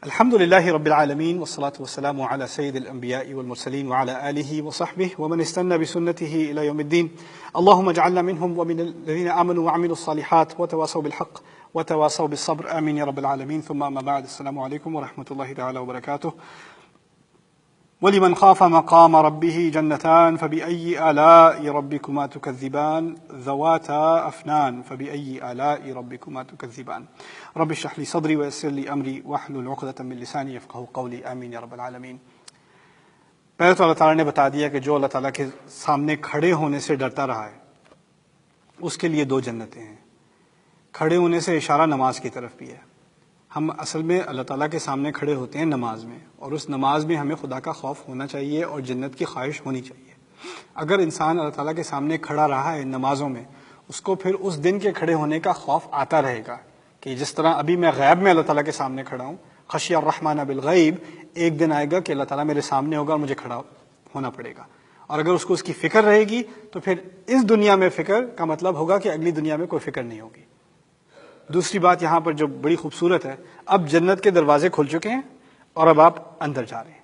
الحمد لله رب العالمين والصلاة والسلام على سيد الأنبياء والمرسلين وعلى آله وصحبه ومن استنى بسنته إلى يوم الدين. اللهم اجعلنا منهم ومن الذين آمنوا وعملوا الصالحات وتواصوا بالحق وتواصوا بالصبر آمين يا رب العالمين. ثم أما بعد، السلام عليكم ورحمة الله تعالى وبركاته. ولمن خاف مقام ربه جنتان فبأي آلاء ربكما تكذبان ذواتا أفنان فبأي آلاء ربكما تكذبان رب اشرح لي صدري ويسر لي أمري واحلل عقدة من لساني يفقهوا قولي آمين يا رب العالمین. پہلے تو اللہ تعالیٰ نے بتا دیا کہ جو اللہ تعالیٰ کے سامنے کھڑے ہونے سے ڈرتا رہا ہے اس کے لیے 2 جنتیں ہیں. کھڑے ہونے سے اشارہ نماز کی طرف بھی ہے. ہم اصل میں اللہ تعالیٰ کے سامنے کھڑے ہوتے ہیں نماز میں، اور اس نماز میں ہمیں خدا کا خوف ہونا چاہیے اور جنت کی خواہش ہونی چاہیے. اگر انسان اللہ تعالیٰ کے سامنے کھڑا رہا ہے نمازوں میں، اس کو پھر اس دن کے کھڑے ہونے کا خوف آتا رہے گا کہ جس طرح ابھی میں غیب میں اللہ تعالیٰ کے سامنے کھڑا ہوں، خشی الرحمن بالغیب، ایک دن آئے گا کہ اللہ تعالیٰ میرے سامنے ہوگا اور مجھے کھڑا ہونا پڑے گا. اور اگر اس کو اس کی فکر رہے گی تو پھر اس دنیا میں فکر کا مطلب ہوگا کہ اگلی دنیا میں کوئی فکر نہیں ہوگی. دوسری بات یہاں پر جو بڑی خوبصورت ہے، اب جنت کے دروازے کھل چکے ہیں اور اب آپ اندر جا رہے ہیں.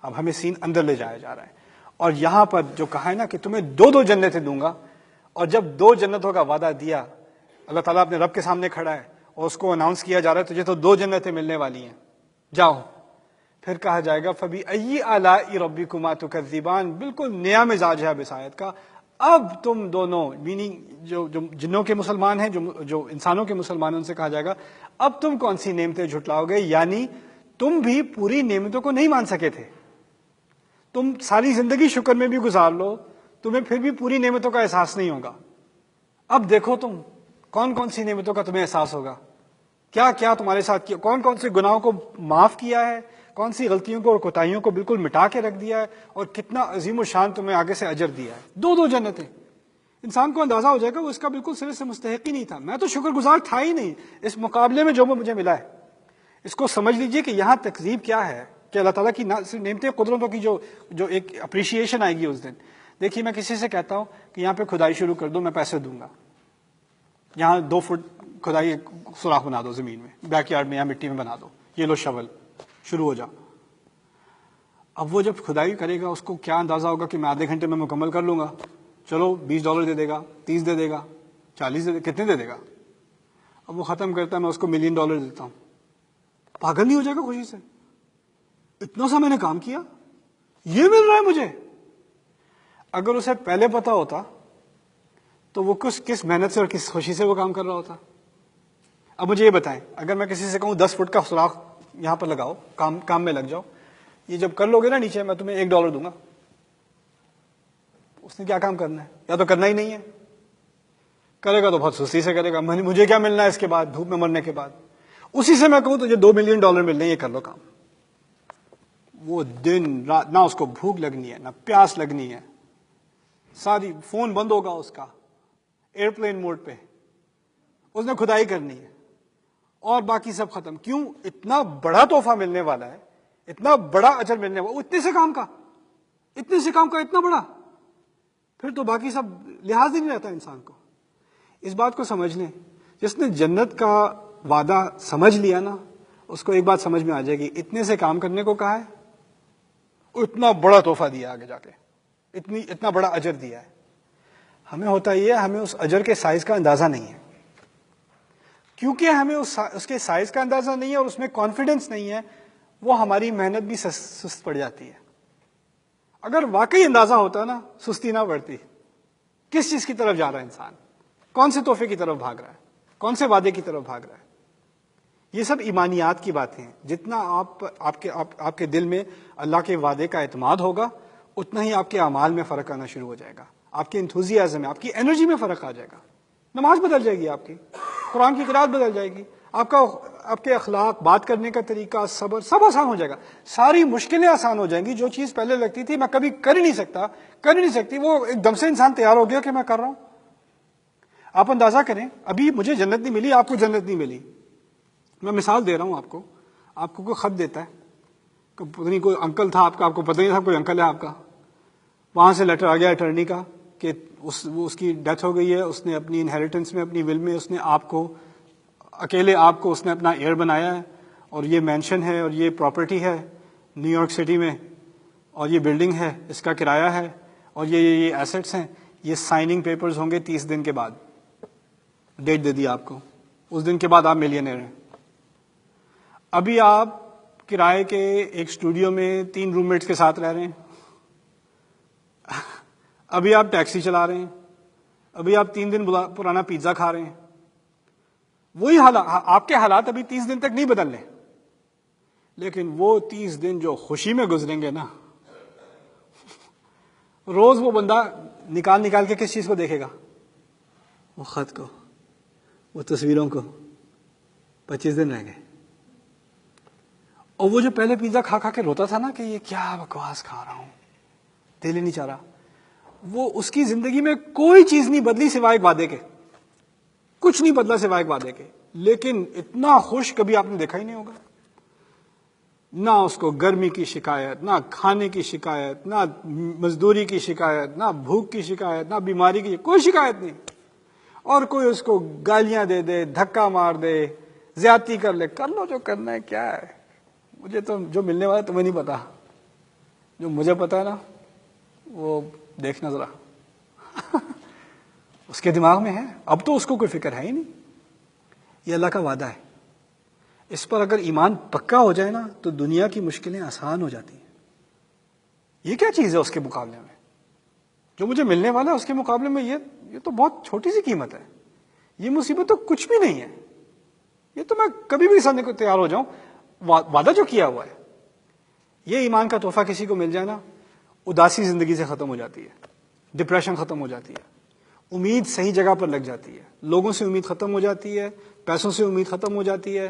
اب ہمیں سین اندر لے جایا جا رہا ہے. اور یہاں پر جو کہا ہے نا کہ تمہیں 2 جنتیں دوں گا، اور جب 2 جنتوں کا وعدہ دیا، اللہ تعالیٰ اپنے رب کے سامنے کھڑا ہے اور اس کو اناؤنس کیا جا رہا ہے تجھے تو 2 جنتیں ملنے والی ہیں، جاؤ. پھر کہا جائے گا فَبِأَيِّ آلَاءِ رَبِّكُمَا تُكَذِّبَانِ. بالکل نیا مزاج ہے اب اس آیت کا. اب تم دونوں، میننگ جو جنوں کے مسلمان ہیں، جو انسانوں کے مسلمان ہیں، ان سے کہا جائے گا اب تم کون سی نعمتیں جھٹلاؤ گے. یعنی تم بھی پوری نعمتوں کو نہیں مان سکے تھے. تم ساری زندگی شکر میں بھی گزار لو، تمہیں پھر بھی پوری نعمتوں کا احساس نہیں ہوگا. اب دیکھو تم کون کون سی نعمتوں کا تمہیں احساس ہوگا، کیا کیا تمہارے ساتھ کیا، کون کون سے گناہوں کو معاف کیا ہے، کون سی غلطیوں کو اور کوتاہیوں کو بالکل مٹا کے رکھ دیا ہے، اور کتنا عظیم الشان تمہیں آگے سے اجر دیا ہے. 2 جنتیں. انسان کو اندازہ ہو جائے گا وہ اس کا بالکل سرے سے مستحق ہی نہیں تھا. میں تو شکر گزار تھا ہی نہیں اس مقابلے میں جو مجھے ملا ہے. اس کو سمجھ لیجئے کہ یہاں تکذیب کیا ہے کہ اللہ تعالیٰ کی نعمتیں، قدرتوں کی جو ایک اپریشیشن آئے گی اس دن. دیکھیے میں کسی سے کہتا ہوں کہ یہاں پہ کھدائی شروع کر دو، میں پیسے دوں گا. یہاں 2 فٹ کھدائی سوراخ بنا دو زمین میں، بیک یارڈ میں یا مٹی میں بنا دو، یہ لو شول، شروع ہو جاؤ. اب وہ جب کھدائی کرے گا اس کو کیا اندازہ ہوگا کہ میں آدھے گھنٹے میں مکمل کر لوں گا. چلو $20 دے دے گا، 30 دے دے گا، 40 دے دے گا، کتنے دے دے گا. اب وہ ختم کرتا ہے، میں اس کو $1 ملین دیتا ہوں. پاگل نہیں ہو جائے گا خوشی سے؟ اتنا سا میں نے کام کیا، یہ مل رہا ہے مجھے. اگر اسے پہلے پتا ہوتا تو وہ کس محنت سے اور کس خوشی سے وہ کام کر رہا ہوتا. اب مجھے یہ بتائیں، اگر میں کسی سے کہوں 10 فٹ کا سوراخ یہاں پر لگاؤ، کام میں لگ جاؤ، یہ جب کر لو گے نا نیچے، میں تمہیں $1 دوں گا. اس نے کیا کام کرنا ہے؟ یا تو کرنا ہی نہیں ہے، کرے گا تو بہت سستی سے کرے گا. مجھے کیا ملنا ہے اس کے بعد، دھوپ میں مرنے کے بعد. اسی سے میں کہوں تو $2 ملین مل رہے ہیں، یہ کر لو کام. وہ دن رات نہ اس کو بھوک لگنی ہے نہ پیاس لگنی ہے، ساری فون بند ہوگا اس کا، ایئرپلین موڈ پہ. اس نے کھدائی کرنی ہے اور باقی سب ختم. کیوں؟ اتنا بڑا تحفہ ملنے والا ہے، اتنا بڑا اجر ملنے والا، اتنے سے کام کا اتنا بڑا، پھر تو باقی سب لحاظ ہی نہیں رہتا انسان کو. اس بات کو سمجھ لیں، جس نے جنت کا وعدہ سمجھ لیا نا، اس کو ایک بات سمجھ میں آ جائے گی، اتنے سے کام کرنے کو کہا ہے، اتنا بڑا تحفہ دیا آگے جا کے، اتنا بڑا اجر دیا ہے. ہمیں ہوتا یہ ہے، ہمیں اس اجر کے سائز کا اندازہ نہیں ہے. کیونکہ ہمیں اس کے سائز کا اندازہ نہیں ہے اور اس میں کانفیڈنس نہیں ہے، وہ ہماری محنت بھی سست پڑ جاتی ہے. اگر واقعی اندازہ ہوتا نا، سستی نہ پڑتی. کس چیز کی طرف جا رہا ہے انسان، کون سے تحفے کی طرف بھاگ رہا ہے، کون سے وعدے کی طرف بھاگ رہا ہے. یہ سب ایمانیات کی باتیں ہیں. جتنا آپ کے دل میں اللہ کے وعدے کا اعتماد ہوگا، اتنا ہی آپ کے اعمال میں فرق آنا شروع ہو جائے گا. آپ کے انتھوزیازم میں، آپ کی انرجی میں فرق آ جائے گا. نماز بدل جائے گی، آپ کی قرآن کی قرات بدل جائے گی، آپ کے اخلاق، بات کرنے کا طریقہ، صبر، سب آسان ہو جائے گا. ساری مشکلیں آسان ہو جائیں گی. جو چیز پہلے لگتی تھی میں کبھی کر ہی نہیں سکتی، وہ ایک دم سے انسان تیار ہو گیا کہ میں کر رہا ہوں. آپ اندازہ کریں، ابھی مجھے جنت نہیں ملی، آپ کو جنت نہیں ملی. میں مثال دے رہا ہوں آپ کو کوئی خط دیتا ہے، پتہ نہیں کوئی انکل تھا آپ کو پتہ نہیں تھا کوئی انکل ہے آپ کا، وہاں سے لیٹر آ گیا اٹرنی کا کہ اس کی ڈیتھ ہو گئی ہے، اس نے اپنی انہیریٹنس میں، اپنی ول میں، اس نے اکیلے آپ کو اس نے اپنا ایئر بنایا ہے، اور یہ مینشن ہے اور یہ پراپرٹی ہے نیو یارک سٹی میں اور یہ بلڈنگ ہے اس کا کرایہ ہے اور یہ ایسٹس ہیں, یہ سائننگ پیپرز ہوں گے 30 دن کے بعد, ڈیٹ دے دی آپ کو, اس دن کے بعد آپ ملینئر ہیں. ابھی آپ کرائے کے ایک اسٹوڈیو میں 3 روم میٹس کے ساتھ رہ رہے ہیں, ابھی آپ ٹیکسی چلا رہے ہیں, ابھی آپ 3 دن پرانا پیزا کھا رہے ہیں. وہی حالات, آپ کے حالات ابھی 30 دن تک نہیں بدلنے, لیکن وہ 30 دن جو خوشی میں گزریں گے نا, روز وہ بندہ نکال کے کس چیز کو دیکھے گا؟ وہ خط کو, وہ تصویروں کو. 25 دن رہ گئے. اور وہ جو پہلے پیزا کھا کے روتا تھا نا کہ یہ کیا بکواس کھا رہا ہوں, دل ہی نہیں چاہ رہا, وہ اس کی زندگی میں کوئی چیز نہیں بدلی سوائے وعدے کے, کچھ نہیں بدلا سوائے وعدے کے. لیکن اتنا خوش کبھی آپ نے دیکھا ہی نہیں ہوگا. نہ اس کو گرمی کی شکایت, نہ کھانے کی شکایت, نہ مزدوری کی شکایت, نہ بھوک کی شکایت, نہ بیماری کی, کوئی شکایت نہیں. اور کوئی اس کو گالیاں دے دے, دھکا مار دے, زیادتی کر لے, کر لو جو کرنا ہے, کیا ہے, مجھے تو جو ملنے والا تمہیں نہیں پتا, جو مجھے پتا ہے نا وہ دیکھنا ذرا. اس کے دماغ میں ہے, اب تو اس کو کوئی فکر ہے ہی نہیں. یہ اللہ کا وعدہ ہے, اس پر اگر ایمان پکا ہو جائے نا تو دنیا کی مشکلیں آسان ہو جاتی ہیں. یہ کیا چیز ہے اس کے مقابلے میں, جو مجھے ملنے والا ہے اس کے مقابلے میں یہ تو بہت چھوٹی سی قیمت ہے. یہ مصیبت تو کچھ بھی نہیں ہے, یہ تو میں کبھی بھی سننے کو تیار ہو جاؤں. وعدہ جو کیا ہوا ہے, یہ ایمان کا تحفہ کسی کو مل جائے نا, اداسی زندگی سے ختم ہو جاتی ہے, ڈپریشن ختم ہو جاتی ہے, امید صحیح جگہ پر لگ جاتی ہے, لوگوں سے امید ختم ہو جاتی ہے, پیسوں سے امید ختم ہو جاتی ہے,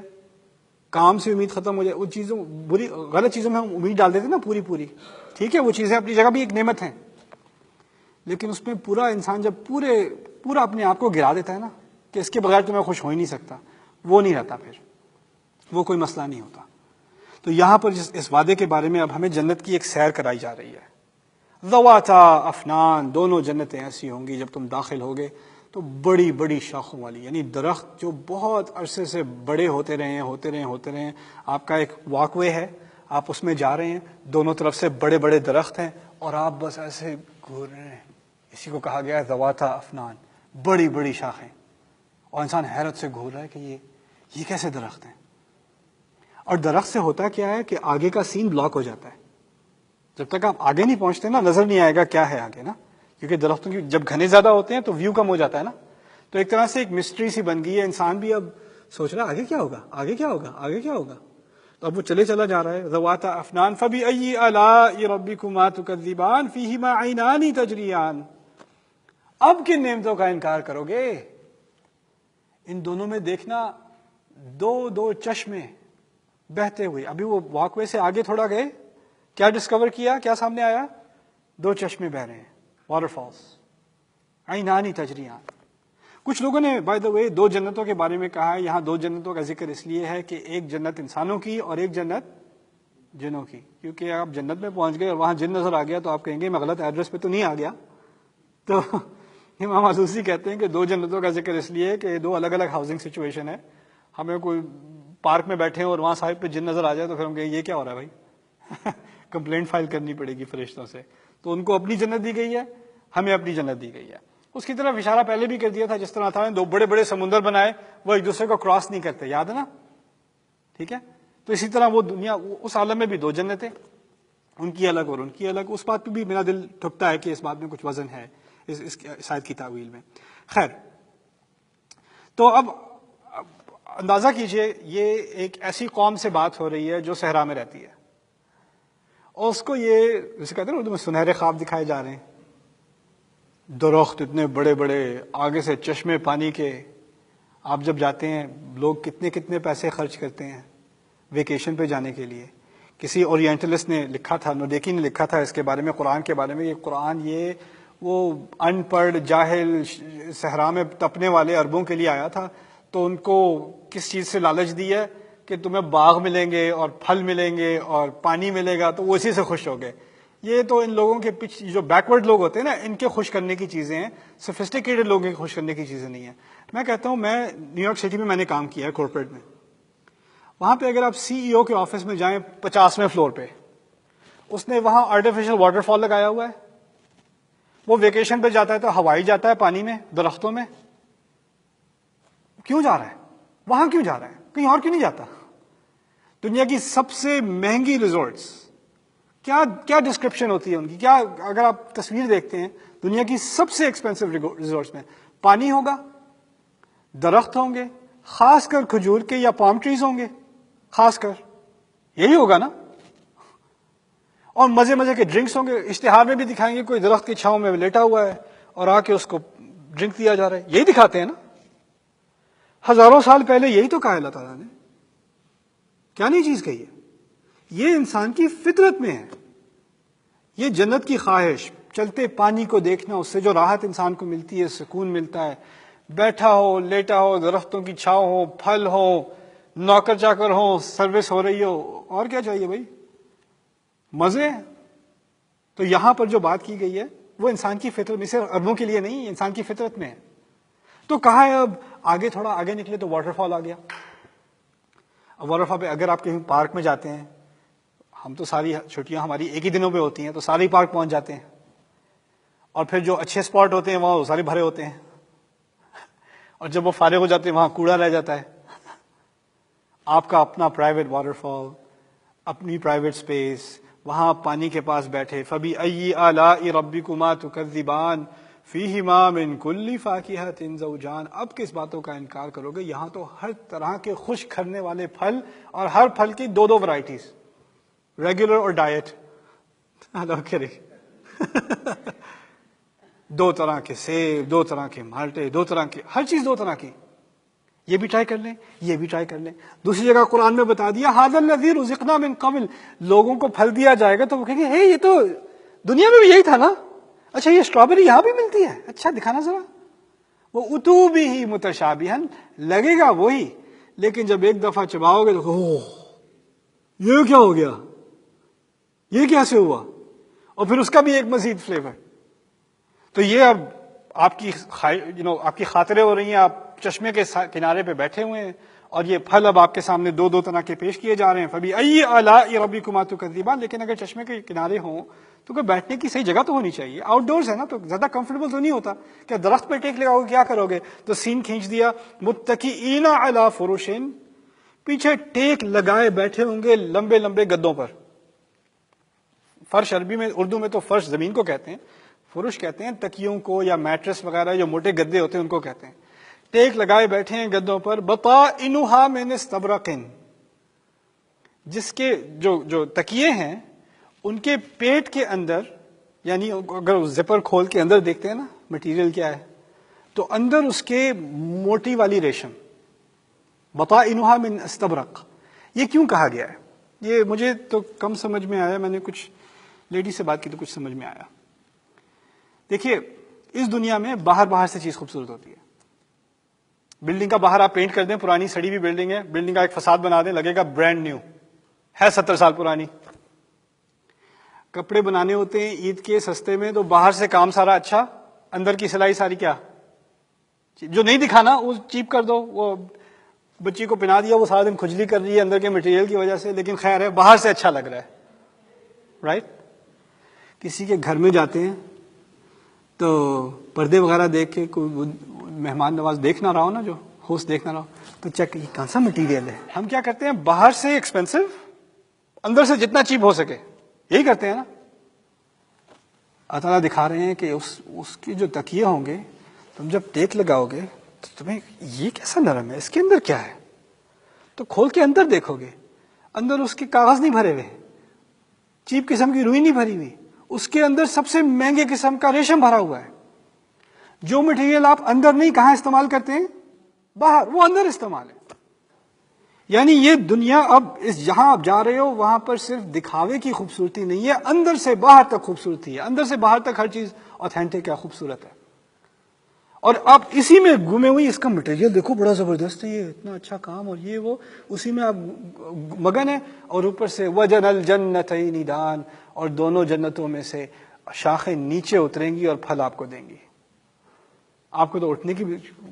کام سے امید ختم ہو جائے. ان چیزوں بری غلط چیزوں میں ہم امید ڈال دیتے نا پوری, ٹھیک ہے وہ چیزیں اپنی جگہ بھی ایک نعمت ہیں, لیکن اس میں پورا انسان جب پورا اپنے آپ کو گرا دیتا ہے نا کہ اس کے بغیر تو میں خوش ہو ہی نہیں سکتا, وہ نہیں رہتا, پھر وہ کوئی مسئلہ نہیں ہوتا. تو یہاں پر اس وعدے کے بارے میں اب ہمیں جنت کی ایک سیر کرائی جا رہی ہے. ذواتا افنان, دونوں جنتیں ایسی ہوں گی جب تم داخل ہوگے تو بڑی بڑی شاخوں والی, یعنی درخت جو بہت عرصے سے بڑے ہوتے رہے. آپ کا ایک واک وے ہے, آپ اس میں جا رہے ہیں, دونوں طرف سے بڑے بڑے درخت ہیں اور آپ بس ایسے گھور رہے ہیں. اسی کو کہا گیا ہے ذواتا افنان, بڑی بڑی شاخیں, اور انسان حیرت سے گھور رہا ہے کہ یہ کیسے درخت ہیں. اور درخت سے ہوتا کیا ہے کہ آگے کا سین بلاک ہو جاتا ہے. جب تک آپ آگے نہیں پہنچتے نا نظر نہیں آئے گا کیا ہے آگے نا, کیونکہ درختوں کی جب گھنے زیادہ ہوتے ہیں تو ویو کم ہو جاتا ہے نا. تو ایک طرح سے ایک مسٹری سی بن گئی ہے, انسان بھی اب سوچ رہا ہے آگے کیا ہوگا, آگے کیا ہوگا, آگے کیا ہوگا. تو اب وہ چلا جا رہا ہے. ذواتا افنان فبأي آلاء ربكما تكذبان فيهما عينان تجريان. اب کن نعمتوں کا انکار کرو گے, ان دونوں میں دیکھنا دو چشمے بہتے ہوئے. ابھی وہ واک وے سے آگے تھوڑا گئے, کیا ڈسکور کیا, کیا سامنے آیا, 2 چشمے بہ رہے ہیں, واٹر فالس, عینانی تجریان. کچھ لوگوں نے بائی دا وے 2 جنتوں کے بارے میں کہا ہے. یہاں 2 جنتوں کا ذکر اس لیے ہے کہ ایک جنت انسانوں کی اور ایک جنت جنوں کی, کیونکہ آپ جنت میں پہنچ گئے اور وہاں جن نظر آ گیا تو آپ کہیں گے میں غلط ایڈریس پہ تو نہیں آ گیا. تو امام آلوسی کہتے ہیں کہ 2 جنتوں کا ذکر اس لیے کہ 2 الگ الگ ہاؤسنگ سچویشن ہے. ہمیں کوئی پارک میں بیٹھے ہیں اور وہاں صاحب پہ جن نظر آ جائے تو پھر ہم کہیں یہ کیا ہو رہا ہے بھائی, کمپلینٹ فائل کرنی پڑے گی فرشتوں سے. تو ان کو اپنی جنت دی گئی ہے, ہمیں اپنی جنت دی گئی ہے. اس کی طرف اشارہ پہلے بھی کر دیا تھا, جس طرح تھا 2 بڑے بڑے سمندر بنائے, وہ ایک دوسرے کو کراس نہیں کرتے, یاد ہے نا, ٹھیک ہے. تو اسی طرح وہ دنیا, اس عالم میں بھی 2 جنتیں, ان کی الگ اور ان کی الگ. اس بات پہ بھی میرا دل ٹھکتا ہے کہ اس بات میں کچھ وزن ہے اس آیت کی تاویل میں. خیر, تو اب اندازہ کیجئے یہ ایک ایسی قوم سے بات ہو رہی ہے جو صحرا میں رہتی ہے, اور اس کو یہ جسے کہتے ہیں اردو میں سنہرے خواب دکھائے جا رہے ہیں. درخت اتنے بڑے بڑے, آگے سے چشمے پانی کے. آپ جب جاتے ہیں لوگ کتنے پیسے خرچ کرتے ہیں ویکیشن پہ جانے کے لیے. کسی اورینٹلسٹ نے لکھا تھا, نودیکی نے لکھا تھا اس کے بارے میں, قرآن کے بارے میں. یہ قرآن یہ وہ ان پڑھ جاہل صحرا میں تپنے والے عربوں کے لیے آیا تھا. تو ان کو کس چیز سے لالچ دی ہے کہ تمہیں باغ ملیں گے اور پھل ملیں گے اور پانی ملے گا, تو وہ اسی سے خوش ہو گئے. یہ تو ان لوگوں کے جو بیکورڈ لوگ ہوتے ہیں نا, ان کے خوش کرنے کی چیزیں ہیں, سوفسٹیکیٹڈ لوگوں کے خوش کرنے کی چیزیں نہیں ہیں. میں کہتا ہوں, میں نیو یارک سٹی میں نے کام کیا ہے کارپوریٹ میں, وہاں پہ اگر آپ CEO کے آفس میں جائیں 50ویں فلور پہ، اس نے وہاں آرٹیفیشل واٹر فال لگایا ہوا ہے. وہ ویکیشن پہ جاتا ہے تو ہوائی جاتا ہے پانی میں، درختوں میں. کیوں جا رہا ہے وہاں؟ کیوں جا رہا ہے؟ کہیں اور کیوں نہیں جاتا؟ دنیا کی سب سے مہنگی ریزورٹس، کیا ڈسکرپشن ہوتی ہے ان کی؟ کیا اگر آپ تصویر دیکھتے ہیں دنیا کی سب سے ایکسپینسو ریزورٹس میں پانی ہوگا، درخت ہوں گے، خاص کر کھجور کے یا پام ٹریز ہوں گے، خاص کر یہی ہوگا نا. اور مزے مزے کے ڈرنکس ہوں گے. اشتہار میں بھی دکھائیں گے کوئی درخت کی چھاؤں میں لیٹا ہوا ہے اور آ کے اس کو ڈرنک دیا جا رہا ہے. یہی دکھاتے ہیں نا. ہزاروں سال پہلے یہی تو کہا اللہ تعالیٰ نے. کیا نہیں چیز کہی ہے؟ یہ انسان کی فطرت میں ہے. یہ جنت کی خواہش، چلتے پانی کو دیکھنا، اس سے جو راحت انسان کو ملتی ہے، سکون ملتا ہے، بیٹھا ہو، لیٹا ہو، درختوں کی چھاؤں ہو، پھل ہو، نوکر چاکر ہو، سروس ہو رہی ہو، اور کیا چاہیے بھائی؟ مزے. تو یہاں پر جو بات کی گئی ہے وہ انسان کی فطرت میں، صرف اربوں کے لیے نہیں، انسان کی فطرت میں ہے. تو کہا ہے اب آگے تھوڑا آگے نکلے تو واٹر فال آ گیا. اب واٹر فال پہ اگر آپ کہیں پارک میں جاتے ہیں، ہم تو ساری چھٹیاں ہماری ایک ہی دنوں پہ ہوتی ہیں تو سارے پارک پہنچ جاتے ہیں، اور پھر جو اچھے اسپاٹ ہوتے ہیں وہاں سارے بھرے ہوتے ہیں، اور جب وہ فارغ ہو جاتے ہیں وہاں کوڑا رہ جاتا ہے. آپ کا اپنا پرائیویٹ واٹر فال، اپنی پرائیویٹ سپیس، وہاں پانی کے پاس بیٹھے. فَبِأَيِّ آلَاءِ رَبِّكُمَا تُكَذِّبَانِ فِيهِمَا مِن كُلِّ فَاكِهَةٍ زَوْجَانِ. اب کس باتوں کا انکار کرو گے؟ یہاں تو ہر طرح کے خوش کرنے والے پھل، اور ہر پھل کی دو ورائٹیز، ریگولر اور ڈائٹ. دو طرح کے سیب، دو طرح کے مالٹے، دو طرح کے ہر چیز، دو طرح کی. یہ بھی ٹرائی کر لیں، یہ بھی ٹرائی کر لیں. دوسری جگہ قرآن میں بتا دیا هَذَا الَّذِي رُزِقْنَا مِن قَبْلُ. لوگوں کو پھل دیا جائے گا تو وہ کہیں گے یہ تو دنیا میں بھی یہی تھا نا. اچھا یہ اسٹرابیری یہاں بھی ملتی ہے؟ اچھا دکھانا ذرا. وہ اتو بھی ہی متشابہن، لگے گا وہی، لیکن جب ایک دفعہ چباؤ گے تو یہ کیا ہو گیا، یہ کیسے ہوا؟ اور پھر اس کا بھی ایک مزید فلیور. تو یہ اب آپ کی آپ کی خاطریں ہو رہی ہیں، آپ چشمے کے کنارے پہ بیٹھے ہوئے ہیں، اور یہ پھل اب آپ کے سامنے دو طرح کے پیش کیے جا رہے ہیں. فَبِأَيِّ آلَاءِ رَبِّكُمَا تُكَذِّبَانِ. لیکن اگر چشمے کے کنارے ہوں تو کوئی بیٹھنے کی صحیح جگہ تو ہونی چاہیے. آؤٹ ڈورز ہے نا تو زیادہ کمفرٹیبل تو نہیں ہوتا. کیا درخت پہ ٹیک لگاؤ گے؟ کیا کرو گے؟ تو سین کھینچ دیا. متکئین علی فرش، پیچھے ٹیک لگائے بیٹھے ہوں گے لمبے لمبے گدوں پر. فرش عربی میں، اردو میں تو فرش زمین کو کہتے ہیں، فرش کہتے ہیں تکیوں کو یا میٹرس وغیرہ جو موٹے گدے ہوتے ہیں ان کو کہتے ہیں. ٹیک لگائے بیٹھے ہیں گدوں پر. بطائنها من استبرق، جس کے جو تکیے ہیں ان کے پیٹ کے اندر، یعنی اگر زپر کھول کے اندر دیکھتے ہیں نا مٹیریل کیا ہے، تو اندر اس کے موٹی والی ریشم. بطائنها من استبرق. یہ کیوں کہا گیا ہے؟ یہ مجھے تو کم سمجھ میں آیا، میں نے کچھ لیڈی سے بات کی تو کچھ سمجھ میں آیا. دیکھیے اس دنیا میں باہر سے چیز خوبصورت ہوتی ہے. بلڈنگ کا باہر آپ پینٹ کر دیں، پرانی سڑی ہوئی بلڈنگ ہے، بلڈنگ کا ایک فساد بنا دیں، لگے گا برانڈ نیو ہے، 70 سال پرانی. کپڑے بنانے ہوتے ہیں عید کے سستے میں، تو باہر سے کام سارا اچھا، اندر کی سلائی ساری کیا، جو نہیں دکھانا وہ چیپ کر دو. وہ بچی کو پہنا دیا، وہ سارا دن کھجلی کر رہی ہے اندر کے مٹیریل کی وجہ سے، لیکن خیر ہے باہر سے اچھا لگ رہا ہے. رائٹ؟ کسی کے گھر میں جاتے ہیں تو پردے وغیرہ دیکھ کے، کوئی مہمان نواز دیکھ نہ رہا ہو نا، جو ہوسٹ دیکھ نہ رہا ہو، تو چیک یہ کون سا مٹیریل ہے. ہم کیا کرتے ہیں؟ باہر سے ایکسپینسو، اندر سے جتنا چیپ ہو سکے، یہی کرتے ہیں نا. اللہ تعالیٰ دکھا رہے ہیں کہ اس کے جو تکیے ہوں گے، تم جب ٹیک لگاؤ گے تو تمہیں یہ کیسا نرم ہے، اس کے اندر کیا ہے، تو کھول کے اندر دیکھو گے، اندر اس کے کاغذ نہیں بھرے ہوئے، چیپ قسم کی روئی نہیں بھری ہوئی، اس کے اندر سب سے مہنگے قسم کا ریشم بھرا ہوا ہے. جو مٹیریل آپ اندر نہیں کہاں استعمال کرتے ہیں؟ باہر، وہ اندر استعمال ہے. یعنی یہ دنیا اب جہاں آپ جا رہے ہو وہاں پر صرف دکھاوے کی خوبصورتی نہیں ہے، اندر سے باہر تک خوبصورتی ہے. اندر سے باہر تک ہر چیز اوتھینٹک ہے، خوبصورت ہے. اور آپ اسی میں گھومے ہوئی، اس کا مٹیریل دیکھو بڑا زبردست ہے، یہ اتنا اچھا کام، اور یہ وہ، اسی میں آپ مگن ہیں. اور اوپر سے وجن الجنتین دان، اور دونوں جنتوں میں سے شاخیں نیچے اتریں گی اور پھل آپ کو دیں گی. آپ کو تو اٹھنے کی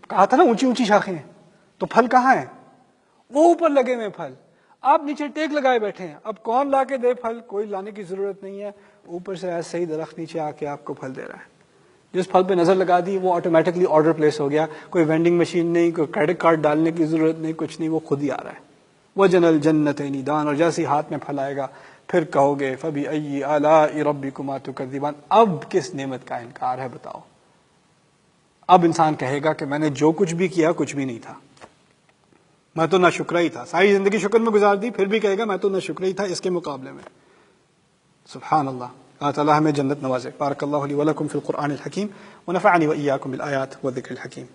کہا تھا نا، اونچی اونچی شاخیں ہیں، تو پھل کہاں ہیں؟ وہ اوپر لگے ہوئے پھل. آپ نیچے ٹیک لگائے بیٹھے ہیں، اب کون لا کے دے پھل؟ کوئی لانے کی ضرورت نہیں ہے، اوپر سے ایسے ہی درخت نیچے آ کے آپ کو پھل دے رہا ہے. جس پھل پہ نظر لگا دی وہ آٹومیٹکلی آرڈر پلیس ہو گیا، کوئی وینڈنگ مشین نہیں، کوئی کریڈٹ کارڈ ڈالنے کی ضرورت نہیں، کچھ نہیں، وہ خود ہی آ رہا ہے. وَجَنَ الْجَنَّتَيْنِ دَانٍ، اور جیسے ہی ہاتھ میں پھل آئے گا پھر کہو گے فَبِأَيِّ آلَاءِ رَبِّكُمَا تُكَذِّبَانِ، اب کس نعمت کا انکار ہے بتاؤ. اب انسان کہے گا کہ میں نے جو کچھ بھی کیا کچھ بھی نہیں تھا، میں تو ناشکرا ہی تھا، ساری زندگی شکر میں گزار دی، پھر بھی کہے گا میں تو ناشکرا ہی تھا اس کے مقابلے میں. سبحان اللہ. اللہ تعالیٰ ہمیں جنت نوازے. بارک اللہ لی ولکم فی القرآن الحکیم ونفعنی وإیاکم بالآیات والذکر الحکیم.